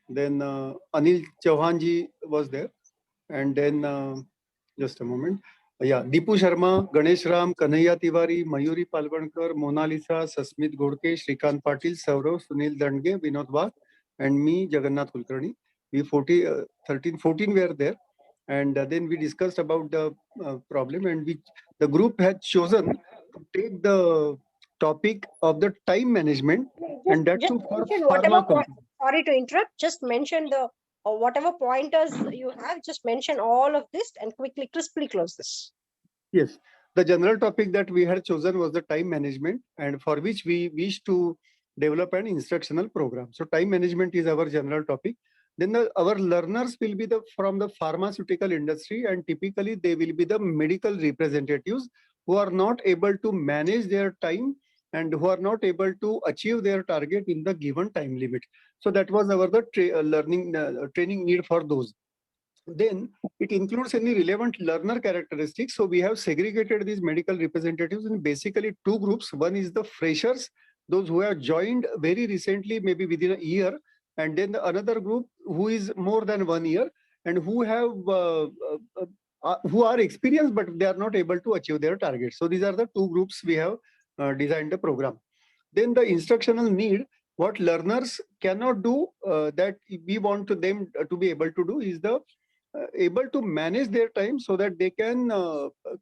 Then Anil Chauhanji was there. And then, just a moment. Yeah, Deepu Sharma, Ganesh Ram, Kanhaiya Tiwari, Mayuri Palvankar, Mona Lisa, Sasmit Godke, Shrikant Patil, Saurav, Sunil Dandge, Vinod Bhatt, and me, Jagannath Kulkarni. We 14 were there. And then we discussed about the problem, and the group had chosen to take the topic of the time management, and that Just too for mention pharma company. sorry to interrupt. Just mention the or whatever pointers you have. Just mention all of this and quickly, crisply close this. Yes, the general topic that we had chosen was the time management, and for which we wish to develop an instructional program. So time management is our general topic. Then our learners will be from the pharmaceutical industry, and typically they will be the medical representatives who are not able to manage their time and who are not able to achieve their target in the given time limit. So that was our training need for those. Then it includes any relevant learner characteristics. So we have segregated these medical representatives in basically two groups. One is the freshers, those who have joined very recently, maybe within a year, and then another group who is more than 1 year and who have who are experienced but they are not able to achieve their targets. So these are the two groups we have designed the program. Then the instructional need, what learners cannot do that we want them to be able to do is the able to manage their time so that they can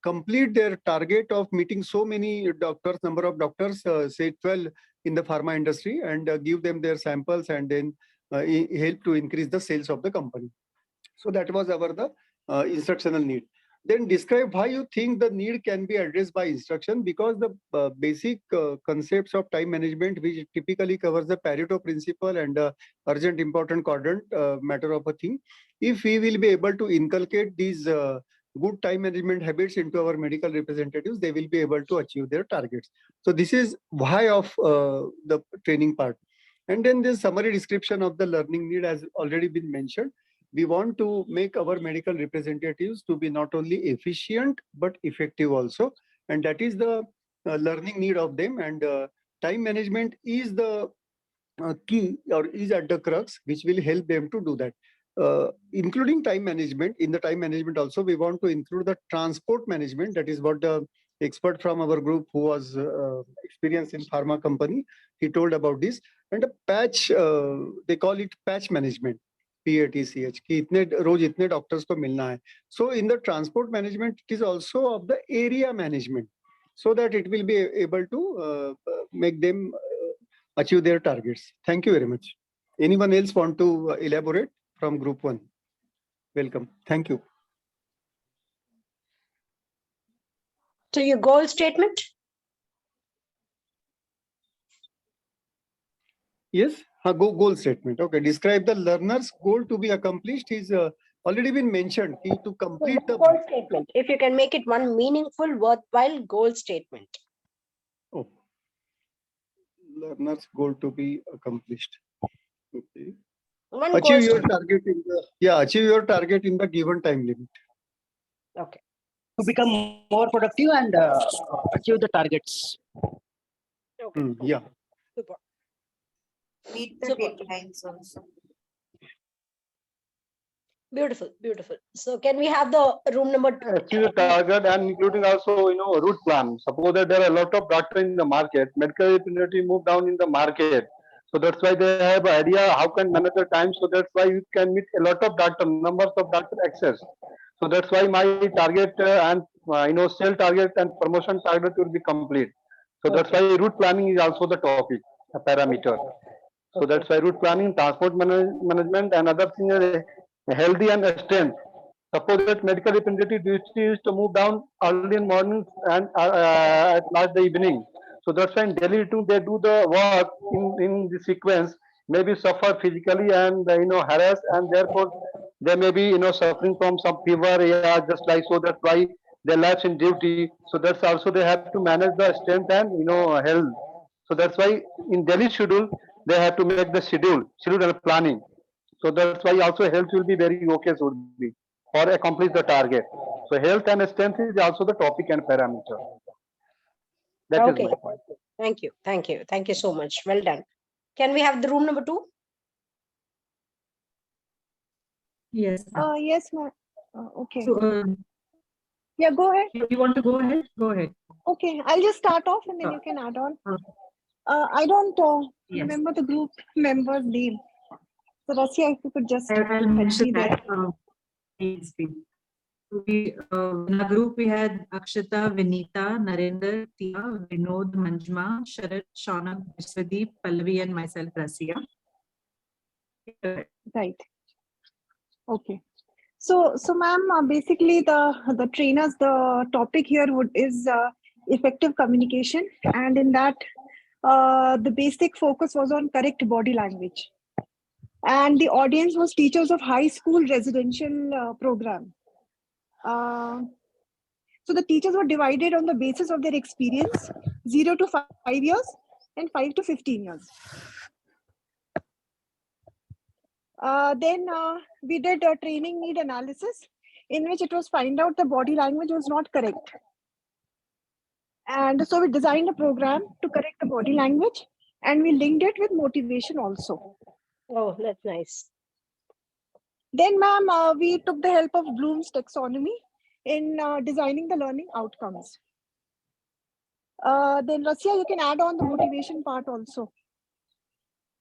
complete their target of meeting so many doctors, number of doctors, say 12 in the pharma industry, and give them their samples and then help to increase the sales of the company. So that was the instructional need. Then describe why you think the need can be addressed by instruction, because the basic concepts of time management, which typically covers the Pareto principle and urgent important quadrant matter of a thing. If we will be able to inculcate these good time management habits into our medical representatives, they will be able to achieve their targets. So this is why of the training part. And then the summary description of the learning need has already been mentioned. We want to make our medical representatives to be not only efficient but effective also, and that is the learning need of them. And time management is the key, or is at the crux, which will help them to do that. Including time management, in the time management also we want to include the transport management. That is what the expert from our group who was experienced in pharma company, he told about this. And a patch, they call it patch management, PATCH, कि इतने रोज इतने doctors को मिलना है. So in the transport management, it is also of the area management, so that it will be able to make them achieve their targets. Thank you very much. Anyone else want to elaborate from group 1? Welcome. Thank you. So your goal statement? Yes, goal statement. Okay, describe the learner's goal to be accomplished is already been mentioned. To complete the goal statement. If you can make it one meaningful, worthwhile goal statement. Oh, learner's goal to be accomplished. Okay. Achieve your target in the achieve your target in the given time limit. Okay. To become more productive and achieve the targets. Okay. Yeah. Super. Meet the Super. deadlines also. Beautiful, beautiful. So can we have the room number? Achieve the target and including also, a route plan. Suppose that there are a lot of doctors in the market, medical representative move down in the market. So that's why they have an idea how can manage the time. So that's why you can meet a lot of doctor, numbers of doctor access. So that's why my target and sale target and promotion target will be complete. So that's why route planning is also the topic, a parameter. So that's why route planning, transport management, and other thing is healthy and strength. Suppose that medical representative duty is to move down early in morning and at last the evening. So that's why in daily routine they do the work in the sequence, maybe suffer physically and harass, and therefore they may be suffering from some fever, yeah, just like. So that's why they lapse in duty. So that's also they have to manage the strength and health. So that's why in daily schedule they have to make the schedule and planning. So that's why also health will be very okay should be or accomplish the target. So health and strength is also the topic and parameter. That is my Okay. point. Thank you. Thank you. Thank you so much. Well done. Can we have the room number 2? Yes. Yes, ma'am. Okay. So, Yeah, go ahead. you want to go ahead? Go ahead. Okay, I'll just start off and then Sure. you can add on. Uh, I don't Yes. remember the group member's name. So, Rasya, if you could just I'll help mention me there. that. Please. In our group, we had Akshita, Vinita, Narendra, Tia, Vinod, Manjma, Sharat, Shaunak, Vishwadeep, Pallavi, and myself, Rasya. Right. Okay. So, ma'am, basically the trainers, the topic here is effective communication, and in that, the basic focus was on correct body language, and the audience was teachers of high school residential program. So the teachers were divided on the basis of their experience, 0 to 5 years and 5 to 15 years. Then we did a training need analysis in which it was find out the body language was not correct. And so we designed a program to correct the body language, and we linked it with motivation also. Oh, that's nice. Then, ma'am, we took the help of Bloom's taxonomy in designing the learning outcomes. Then, Rasya, you can add on the motivation part also.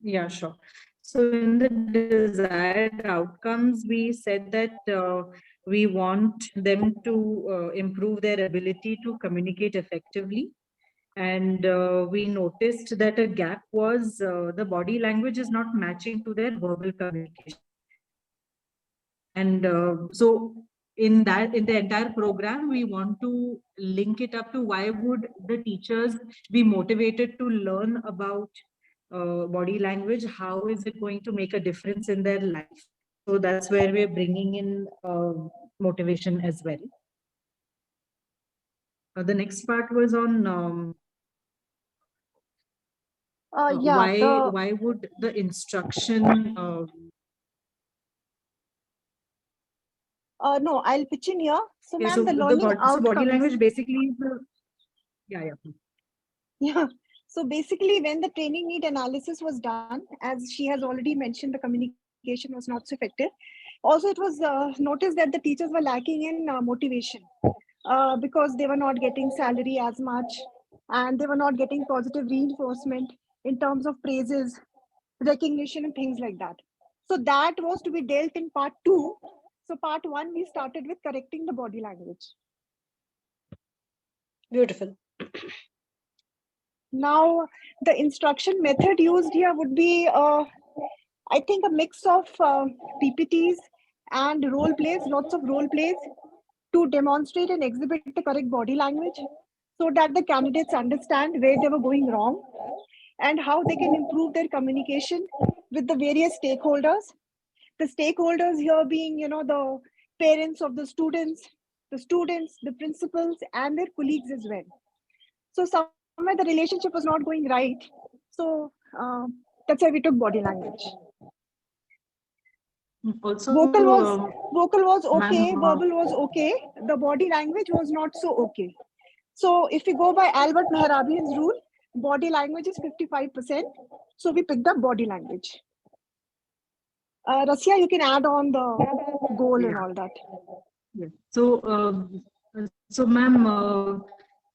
Yeah, sure. So in the desired outcomes, we said that we want them to improve their ability to communicate effectively. And we noticed that a gap was the body language is not matching to their verbal communication. And so in the entire program, we want to link it up to why would the teachers be motivated to learn about body language? How is it going to make a difference in their life? So that's where we're bringing in motivation as well. The next part was on why would the instruction no, I'll pitch in here. So, okay, ma'am, so the learning outcomes. so body language basically is yeah. Yeah. So basically, when the training need analysis was done, as she has already mentioned, the communication was not so effective. Also, it was noticed that the teachers were lacking in motivation because they were not getting salary as much, and they were not getting positive reinforcement in terms of praises, recognition, and things like that. So that was to be dealt in part 2. So part 1, we started with correcting the body language. Beautiful. Now, the instruction method used here would be, I think, a mix of PPTs and role plays, lots of role plays to demonstrate and exhibit the correct body language so that the candidates understand where they were going wrong and how they can improve their communication with the various stakeholders. The stakeholders here being, the parents of the students, the principals, and their colleagues as well. So somewhere the relationship was not going right. So that's why we took body language. Also, vocal was okay, verbal was okay. The body language was not so okay. So if we go by Albert Mehrabian's rule, body language is 55%. So we picked up body language. Rasya, you can add on the goal and all that. Yeah. So ma'am,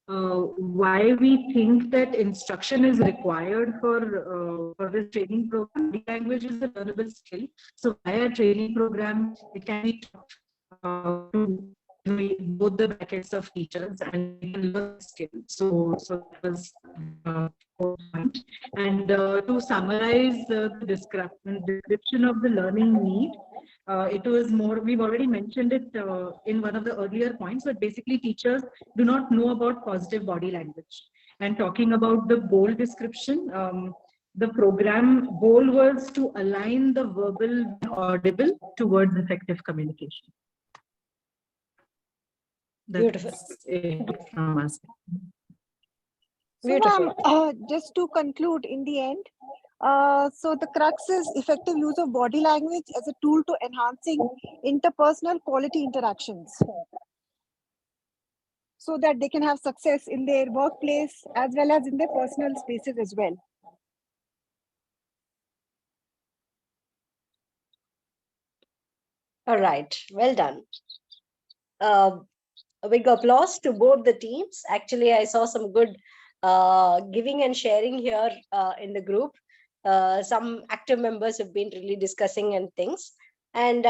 why we think that instruction is required for this training program? Body language is a learnable skill. So why a training program? It can be taught to both the brackets of teachers and they can learn the skill. So that was point. And to summarize the description of the learning need, it was more, we've already mentioned it in one of the earlier points, but basically teachers do not know about positive body language. And talking about the goal description, the program goal was to align the verbal and audible towards effective communication. Beautiful. That's it from us. So, Beautiful. just to conclude in the end, so the crux is effective use of body language as a tool to enhancing interpersonal quality interactions, so that they can have success in their workplace as well as in their personal spaces as well. All right. Well done. A big applause to both the teams. Actually, I saw some good giving and sharing here in the group. Some active members have been really discussing and things, and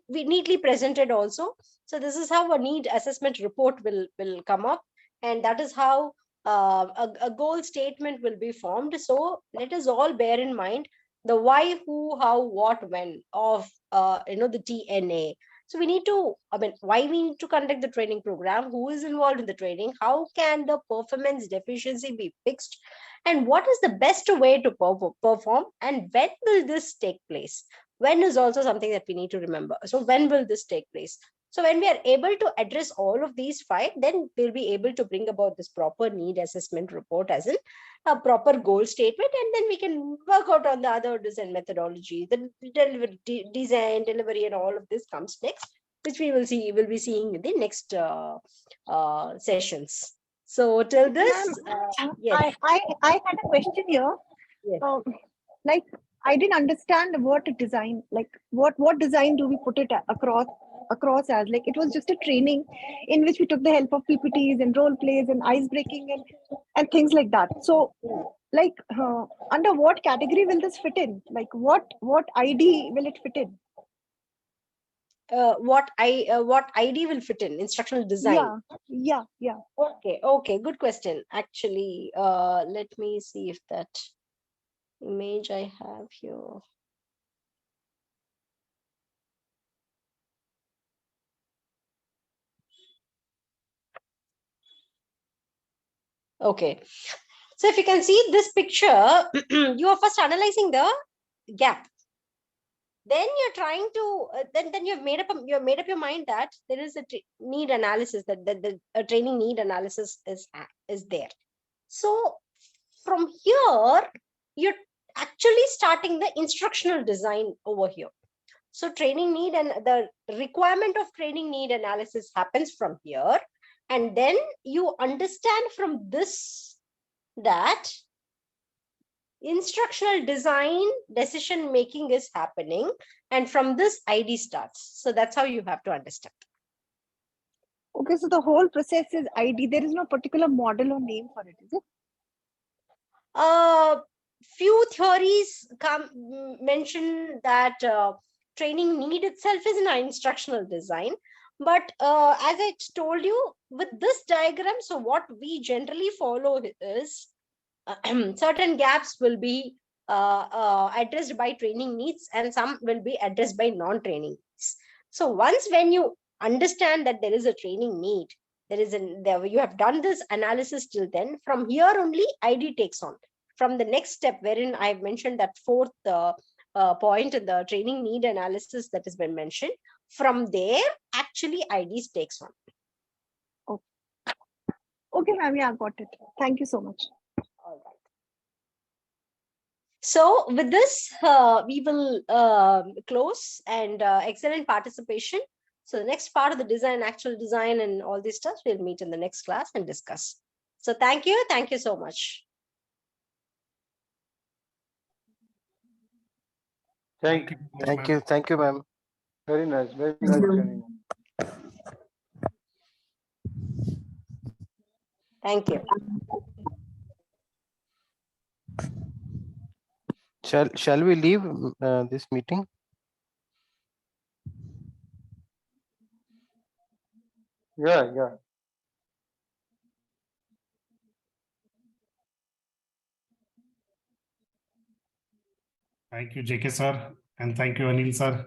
we neatly presented also. So this is how a need assessment report will come up, and that is how a goal statement will be formed. So let us all bear in mind the why, who, how, what, when of the TNA. So we need to, why we need to conduct the training program, who is involved in the training, how can the performance deficiency be fixed, and what is the best way to perform, and when will this take place? When is also something that we need to remember. So when will this take place? So when we are able to address all of these five, then we'll be able to bring about this proper need assessment report as in a proper goal statement, and then we can work out on the other design methodology, the design, delivery, and all of this comes next, which we will be seeing in the next sessions. So till this, yes. I had a question here. Yes. Like, I didn't understand what design, like what design do we put it across as? Like, it was just a training in which we took the help of PPTs and role plays and ice breaking and things like that. So, like, under what category will this fit in? Like, what ID will it fit in? What ID will fit in instructional design? Yeah. Okay, good question. Actually, let me see if that image I have here. Okay, so if you can see this picture, you are first analyzing the gap. Then you're trying to then you've made up your mind that there is a need analysis, that the training need analysis is there. So from here, you're actually starting the instructional design over here. So training need and the requirement of training need analysis happens from here, and then you understand from this that instructional design decision making is happening, and from this ID starts. So that's how you have to understand. Okay, so the whole process is ID. There is no particular model or name for it, is it? Few theories mention that training need itself is an instructional design, but as I told you, with this diagram, so what we generally follow is certain gaps will be addressed by training needs, and some will be addressed by non-training needs. So once when you understand that there is a training need, you have done this analysis till then, from here only ID takes on. From the next step, wherein I've mentioned that fourth point in the training need analysis that has been mentioned, from there actually IDs takes on. Okay, ma'am, yeah, got it. Thank you so much. All right. So with this, we will close, and excellent participation. So the next part of the design, actual design and all this stuff, we'll meet in the next class and discuss. So thank you so much. Thank you, ma'am. Very nice training. Thank you. Shall we leave this meeting? Yeah. Thank you, JK sir, and thank you, Anil sir.